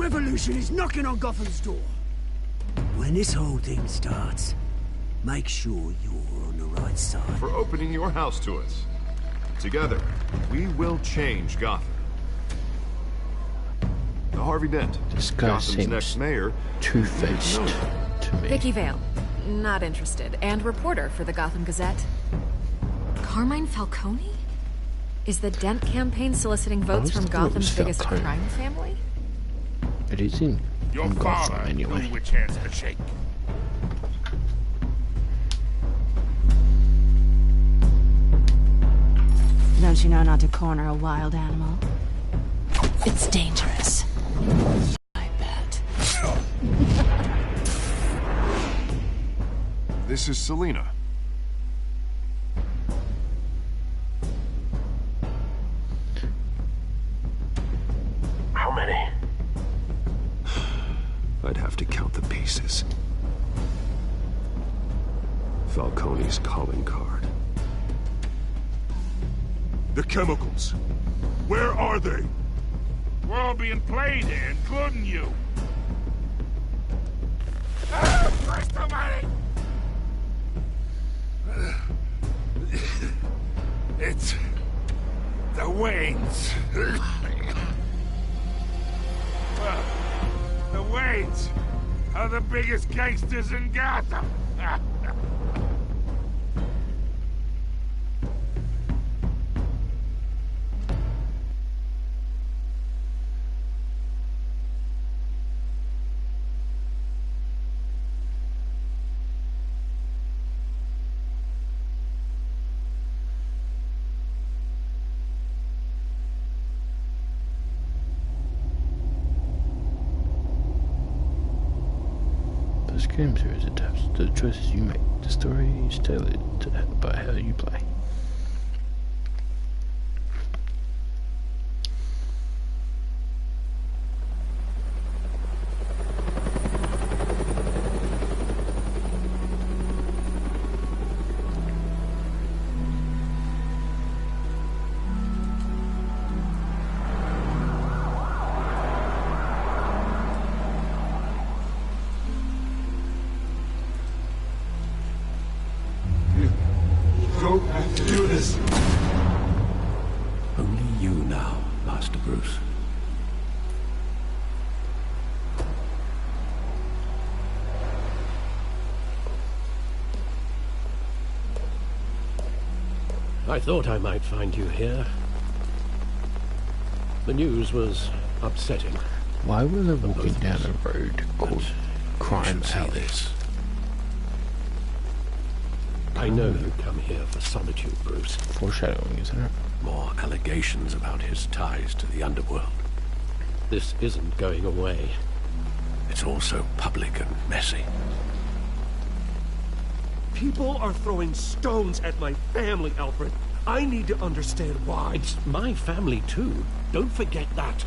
revolution is knocking on Gotham's door. When this whole thing starts, make sure you're on the right side. For opening your house to us. Together, we will change Gotham. Now, Harvey Dent, This guy Gotham's seems next mayor, two-faced to me. Vicky Vale. Not interested. And reporter for the Gotham Gazette. Carmine Falcone? Is the Dent campaign soliciting votes from Gotham's biggest crime family? It is in Gotham anyway. Knew which hands to shake. Don't you know not to corner a wild animal? It's dangerous. I bet. this is Selina. How many? I'd have to count the pieces. Falcone's calling card. The chemicals. Where are they? We're all being played here, including you. Ah, Christ almighty! It's... the Waynes. Well, the Waynes are the biggest gangsters in Gotham. This game series adapts to the choices you make. The story is tailored by how you play. Only you now, Master Bruce. I thought I might find you here. The news was upsetting. Why were they walking down a road called Crime Alley? I know you come here for solitude, Bruce. Foreshadowing, isn't it? More allegations about his ties to the underworld. This isn't going away. It's all so public and messy. People are throwing stones at my family, Alfred. I need to understand why. It's my family, too. Don't forget that.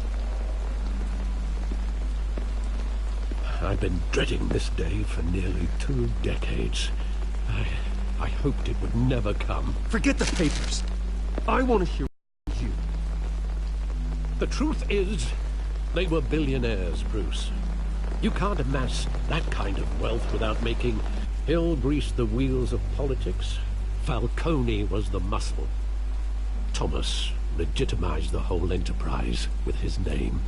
I've been dreading this day for nearly 2 decades. I hoped it would never come. Forget the papers. I want to hear you. The truth is, they were billionaires, Bruce. You can't amass that kind of wealth without making Hill grease the wheels of politics. Falcone was the muscle. Thomas legitimized the whole enterprise with his name.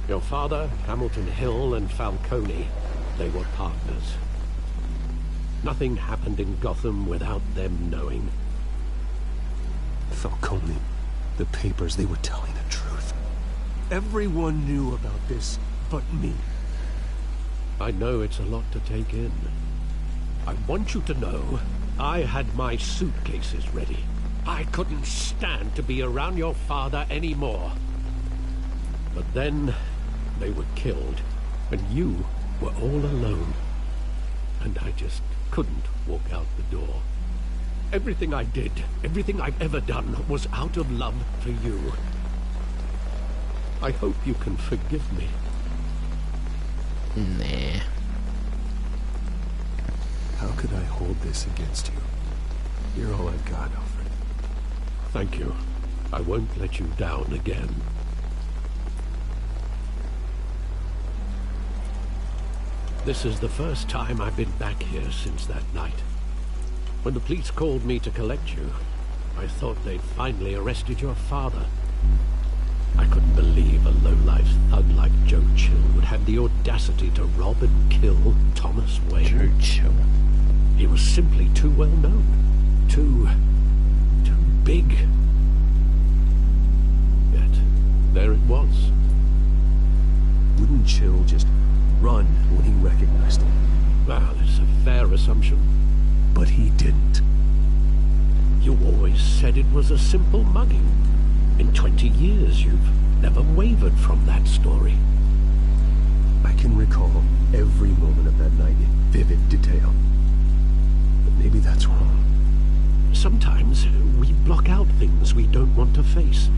Your father, Hamilton Hill, and Falcone, they were partners. Nothing happened in Gotham without them knowing. Falcone, the papers, they were telling the truth. Everyone knew about this but me. I know it's a lot to take in. I want you to know, I had my suitcases ready. I couldn't stand to be around your father anymore. But then, they were killed, and you were all alone. And I just couldn't walk out the door. Everything I did, everything I've ever done, was out of love for you. I hope you can forgive me. Nah. How could I hold this against you? You're all I've got, Alfred. Thank you. I won't let you down again. This is the first time I've been back here since that night. When the police called me to collect you, I thought they'd finally arrested your father. I couldn't believe a low-life thug like Joe Chill would have the audacity to rob and kill Thomas Wayne. Joe Chill. He was simply too well known. Too big. Yet, there it was. Wouldn't Chill just run when he recognized him? Well, it's a fair assumption. But he didn't. You always said it was a simple mugging. In 20 years, you've never wavered from that story. I can recall every moment of that night in vivid detail. But maybe that's wrong. Sometimes we block out things we don't want to face.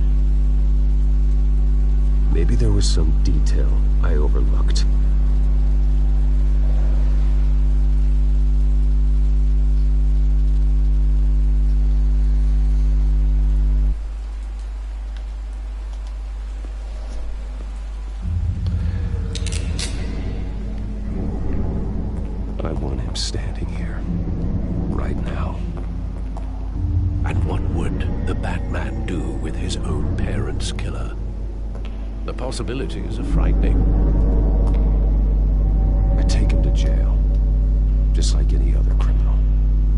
Maybe there was some detail I overlooked. I want him standing here, right now. And what would the Batman do with his own parents' killer? The possibilities are frightening. I take him to jail, just like any other criminal.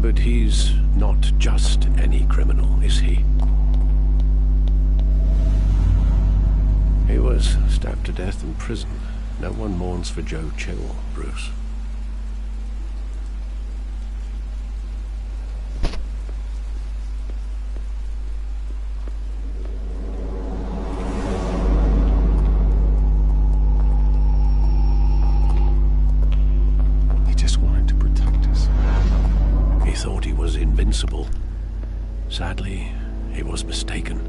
But he's not just any criminal, is he? He was stabbed to death in prison. No one mourns for Joe Chill, Bruce. Invincible. Sadly, he was mistaken.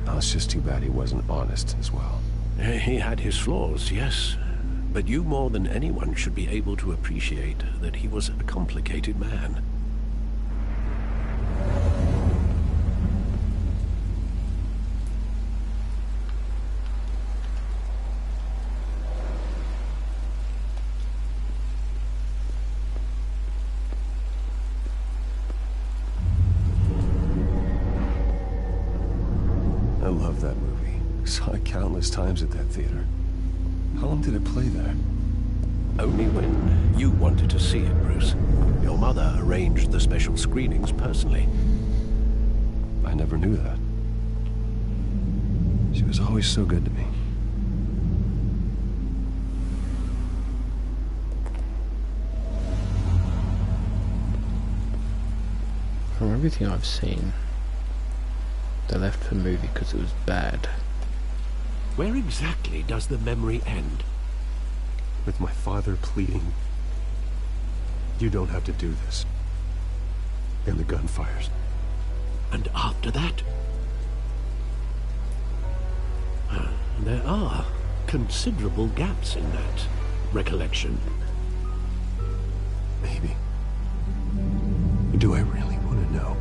Oh, it's just too bad he wasn't honest as well. He had his flaws, yes. But you more than anyone should be able to appreciate that he was a complicated man. I love that movie. Saw it countless times at that theater. How long did it play there? Only when you wanted to see it, Bruce. Your mother arranged the special screenings personally. I never knew that. She was always so good to me. From everything I've seen, they left the movie because it was bad. Where exactly does the memory end? With my father pleading, "You don't have to do this." And the gun fires. And after that? There are considerable gaps in that recollection. Maybe. Do I really want to know?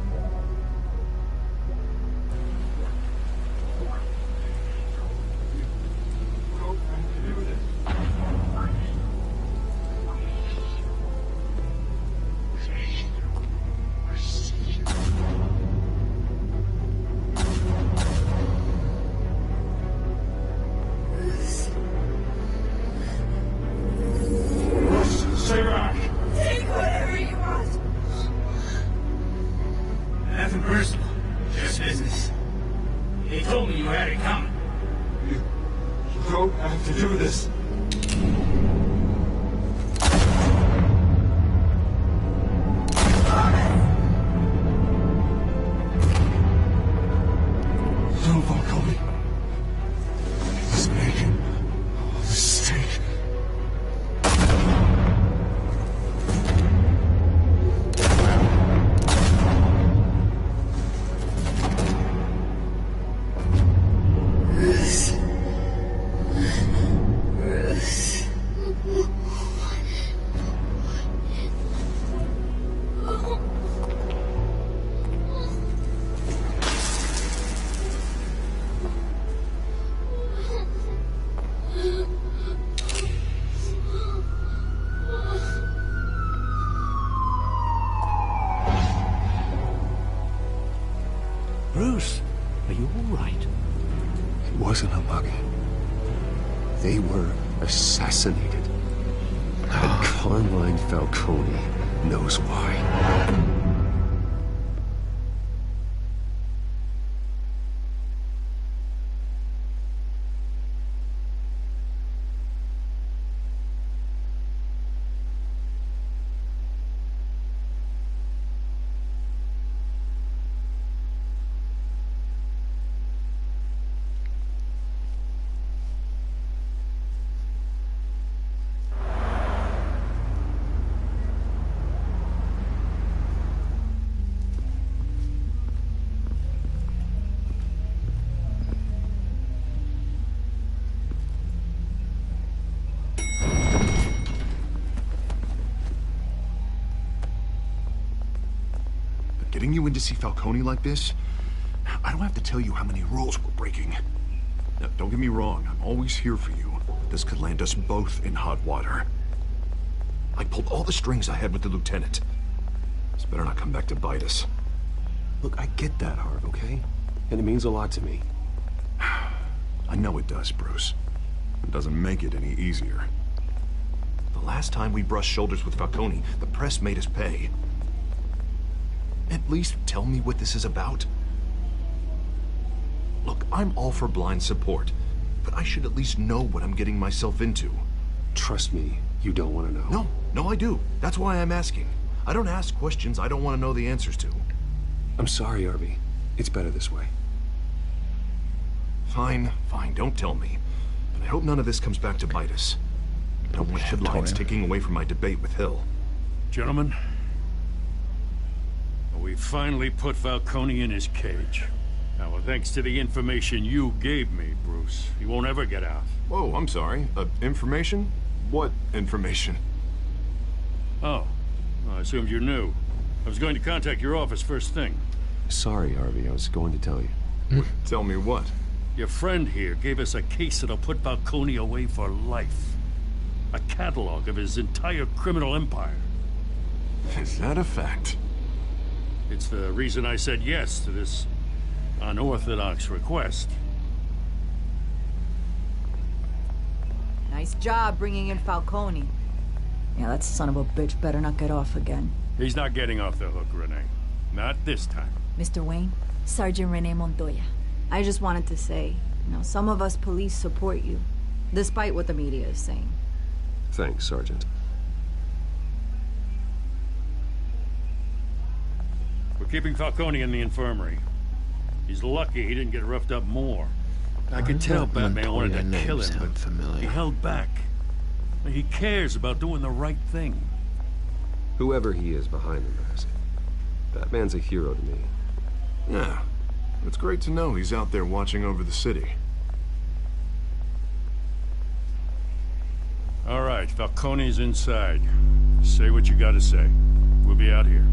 Take whatever you want. Nothing personal, just business. He told me you had it coming. You don't have to do this. Don't fuck me. He's making a mistake. Bruce, are you all right? It wasn't a mugging. They were assassinated. And Carmine Falcone knows why. Getting you in to see Falcone like this? I don't have to tell you how many rules we're breaking. Now, don't get me wrong, I'm always here for you. This could land us both in hot water. I pulled all the strings I had with the lieutenant. This better not come back to bite us. Look, I get that, Harv, okay? And it means a lot to me. I know it does, Bruce. It doesn't make it any easier. The last time we brushed shoulders with Falcone, the press made us pay. At least tell me what this is about. Look, I'm all for blind support, but I should at least know what I'm getting myself into. Trust me, you don't want to know. No, I do. That's why I'm asking. I don't ask questions I don't want to know the answers to. I'm sorry, Arby. It's better this way. Fine, don't tell me. But I hope none of this comes back to bite us. I don't want headlines taking away from my debate with Hill. Gentlemen, we finally put Falcone in his cage. Now, thanks to the information you gave me, Bruce, he won't ever get out. Whoa, I'm sorry. Information? What information? Oh, well, I assumed you knew. I was going to contact your office first thing. Sorry, Arby. I was going to tell you. Tell me what? Your friend here gave us a case that'll put Falcone away for life. A catalog of his entire criminal empire. Is that a fact? It's the reason I said yes to this unorthodox request. Nice job bringing in Falcone. Yeah, that son of a bitch better not get off again. He's not getting off the hook, Renee. Not this time. Mr. Wayne, Sergeant Renee Montoya. I just wanted to say, some of us police support you, despite what the media is saying. Thanks, Sergeant. We're keeping Falcone in the infirmary. He's lucky he didn't get roughed up more. I could tell Batman wanted to kill him, but he held back. He cares about doing the right thing. Whoever he is behind the mask, Batman's a hero to me. Yeah, it's great to know he's out there watching over the city. All right, Falcone's inside. Say what you gotta say. We'll be out here.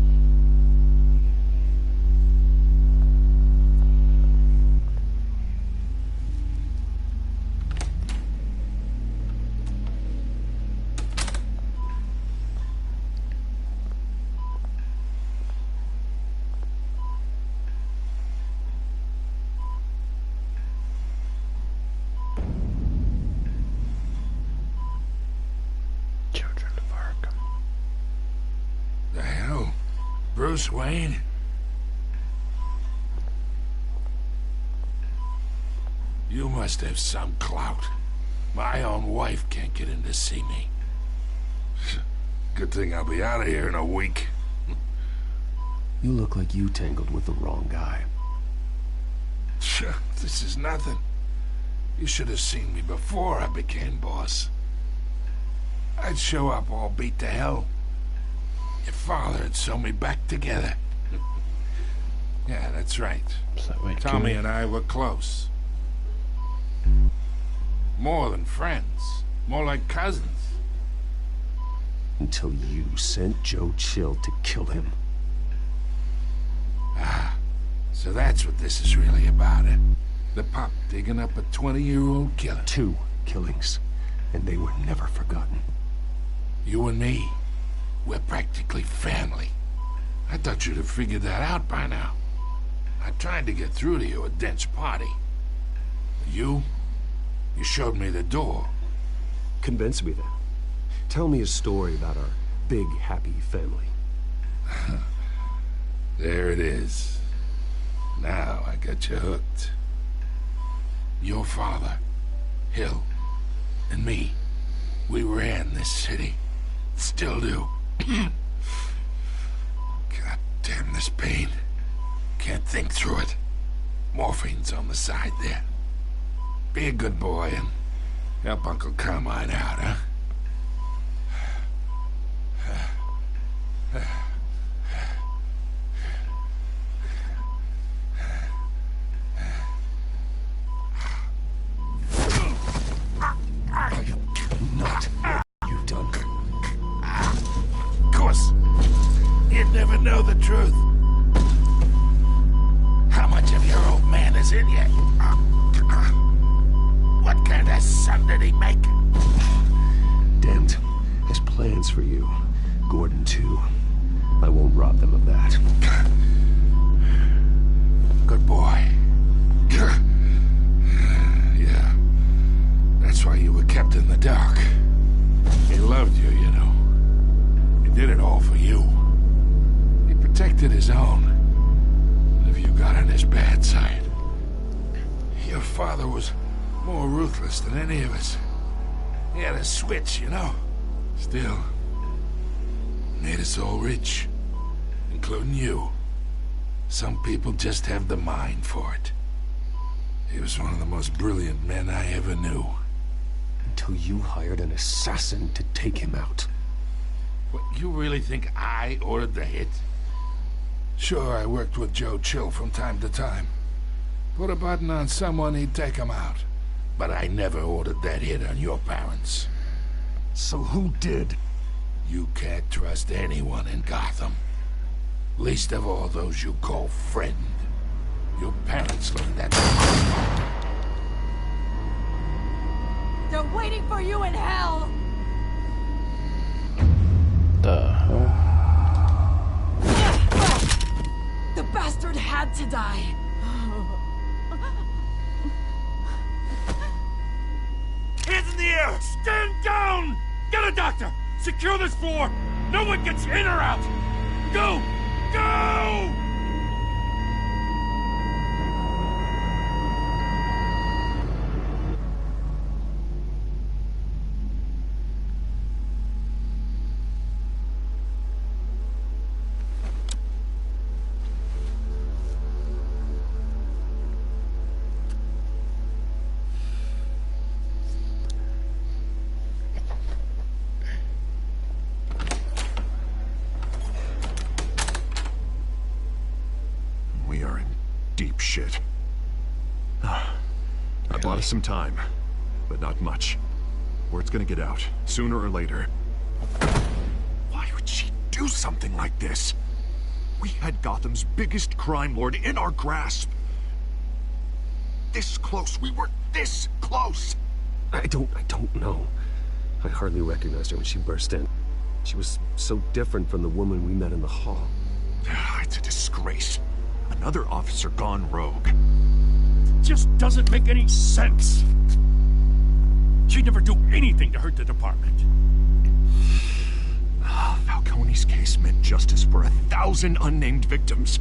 Bruce Wayne? You must have some clout. My own wife can't get in to see me. Good thing I'll be out of here in a week. You look like you tangled with the wrong guy. This is nothing. You should have seen me before I became boss. I'd show up all beat to hell. Your father had sewn me back together. Yeah, that's right. Tommy and I were close. More than friends. More like cousins. Until you sent Joe Chill to kill him. Ah, so that's what this is really about, eh? The pup digging up a 20-year-old killer. 2 killings, and they were never forgotten. You and me, we're practically family. I thought you'd have figured that out by now. I tried to get through to you at Dent's party. You showed me the door. Convince me then. Tell me a story about our big, happy family. There it is. Now I got you hooked. Your father, Hill, and me, we ran this city. Still do. God damn this pain. Can't think through it. Morphine's on the side there. Be a good boy and help Uncle Carmine out, huh? Not what you've done. Of course, you'd never know the truth. How much of your old man is in you? What kind of son did he make? Dent has plans for you. Gordon, too. I won't rob them of that. Good boy. Yeah. That's why you were kept in the dark. He loved you, you know. He did it all for you. He protected his own. If you got on his bad side. Your father was more ruthless than any of us. He had a switch, you know. Still, made us all rich, including you. Some people just have the mind for it. He was one of the most brilliant men I ever knew. Until you hired an assassin to take him out. What, you really think I ordered the hit? Sure, I worked with Joe Chill from time to time. Put a button on someone, he'd take him out. But I never ordered that hit on your parents. So who did? You can't trust anyone in Gotham. Least of all those you call friend. Your parents learned that. They're waiting for you in hell! The hell? The bastard had to die. Hands in the air! Stand down! Get a doctor! Secure this floor! No one gets in or out! Go! Go! We are in deep shit. I bought us some time, but not much. Word's gonna get out, sooner or later. Why would she do something like this? We had Gotham's biggest crime lord in our grasp. This close, we were this close! I don't know. I hardly recognized her when she burst in. She was so different from the woman we met in the hall. It's a disgrace. Another officer gone rogue. Just doesn't make any sense. She'd never do anything to hurt the department. Falcone's case meant justice for 1,000 unnamed victims.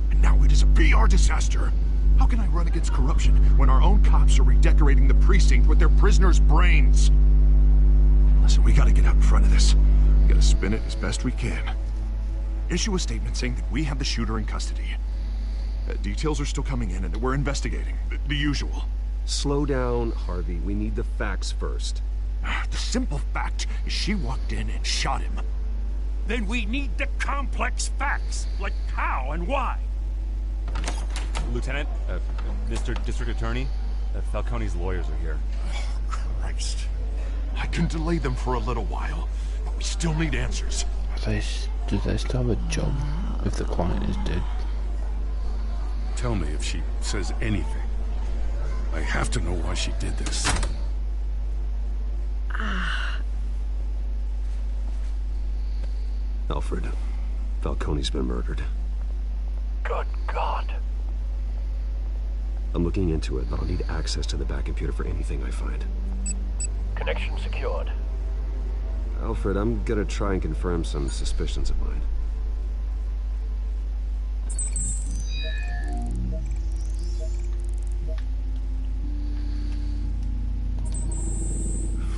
And now it is a PR disaster. How can I run against corruption when our own cops are redecorating the precinct with their prisoners' brains? Listen, we gotta get out in front of this. We gotta spin it as best we can. Issue a statement saying that we have the shooter in custody. Details are still coming in and we're investigating. The usual. Slow down, Harvey. We need the facts first. The simple fact is she walked in and shot him. Then we need the complex facts, like how and why. Lieutenant, Mr. District Attorney, Falcone's lawyers are here. Oh, Christ. I can delay them for a little while, but we still need answers. Do they still have a job if the client is dead? Tell me if she says anything. I have to know why she did this. Alfred, Falcone's been murdered. Good God. I'm looking into it, but I'll need access to the back computer for anything I find. Connection secured. Alfred, I'm gonna try and confirm some suspicions of mine.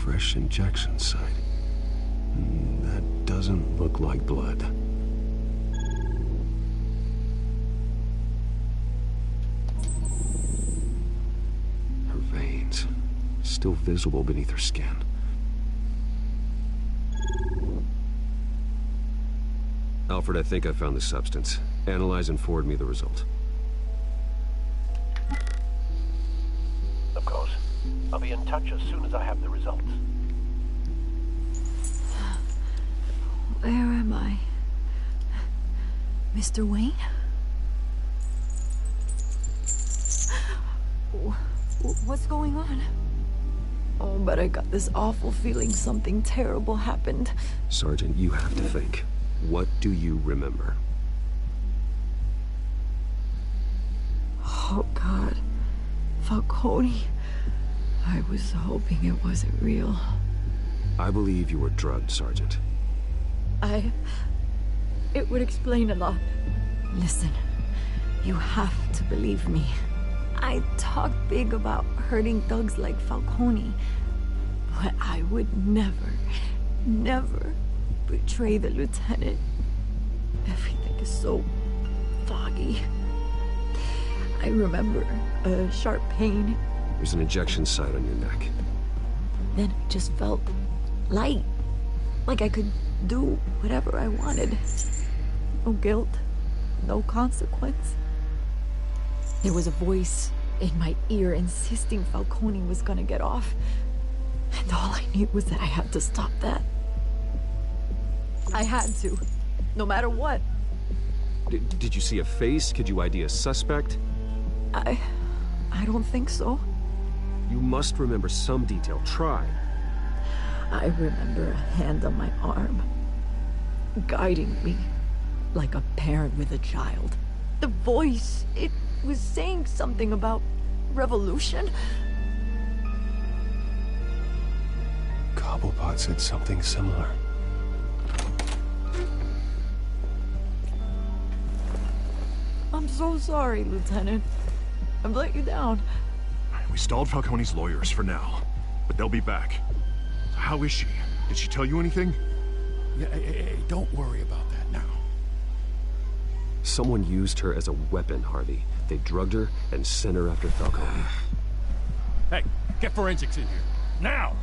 Fresh injection site. That doesn't look like blood. Her veins, still visible beneath her skin. Alfred, I think I found the substance. Analyze and forward me the result. Of course. I'll be in touch as soon as I have the results. Where am I? Mr. Wayne? What's going on? Oh, but I got this awful feeling something terrible happened. Sergeant, you have to think. What do you remember? Oh, God. Falcone. I was hoping it wasn't real. I believe you were drugged, Sergeant. It would explain a lot. Listen, you have to believe me. I talk big about hurting thugs like Falcone, but I would never, never betray the lieutenant. Everything is so foggy. I remember a sharp pain. There's an injection site on your neck. Then it just felt light. Like I could do whatever I wanted. No guilt, no consequence. There was a voice in my ear insisting Falcone was gonna get off. And all I knew was that I had to stop that. I had to, no matter what. Did you see a face? Could you ID a suspect? I don't think so. You must remember some detail. Try. I remember a hand on my arm, guiding me like a parent with a child. The voice, it was saying something about revolution. Cobblepot said something similar. I'm so sorry, Lieutenant. I've let you down. We stalled Falcone's lawyers for now, but they'll be back. How is she? Did she tell you anything? Yeah, hey, don't worry about that now. Someone used her as a weapon, Harvey. They drugged her and sent her after Falcone. Hey, get forensics in here. Now!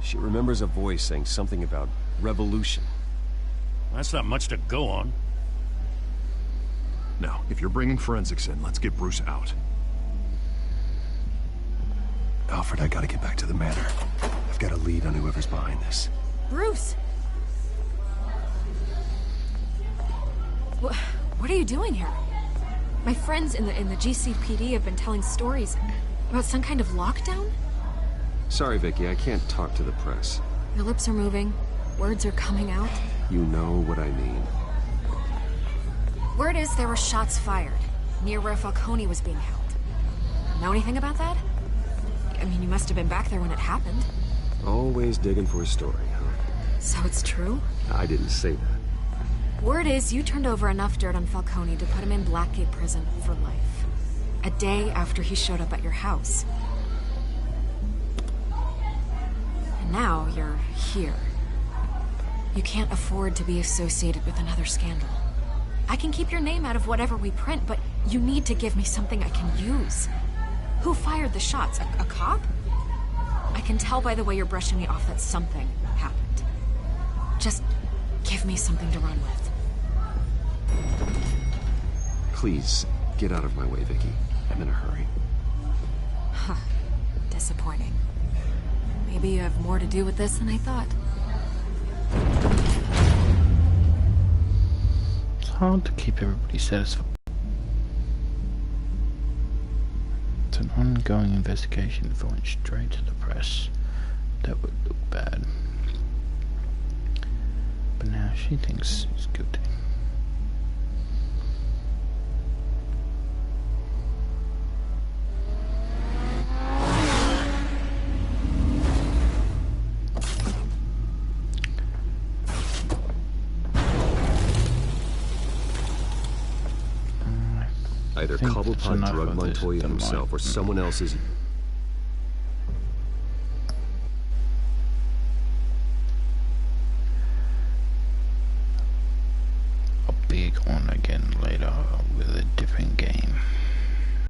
She remembers a voice saying something about revolution. That's not much to go on. Now, if you're bringing forensics in, let's get Bruce out. Alfred, I gotta get back to the manor. I've got a lead on whoever's behind this. Bruce! What are you doing here? My friends in the GCPD have been telling stories about some kind of lockdown? Sorry, Vicky, I can't talk to the press. Your lips are moving. Words are coming out. You know what I mean. Word is there were shots fired near where Falcone was being held. Know anything about that? I mean, you must have been back there when it happened. Always digging for a story, huh? So it's true? I didn't say that. Word is you turned over enough dirt on Falcone to put him in Blackgate Prison for life. A day after he showed up at your house. And now you're here. You can't afford to be associated with another scandal. I can keep your name out of whatever we print, but you need to give me something I can use. Who fired the shots? A cop? I can tell by the way you're brushing me off that something happened. Just give me something to run with. Please, get out of my way, Vicky. I'm in a hurry. Huh. Disappointing. Maybe you have more to do with this than I thought. It's hard to keep everybody satisfied. It's an ongoing investigation if I went straight to the press. That would look bad. But now she thinks he's guilty. Either Cobblepot drugged Montoya himself or someone else is... I'll be on again later with a different game.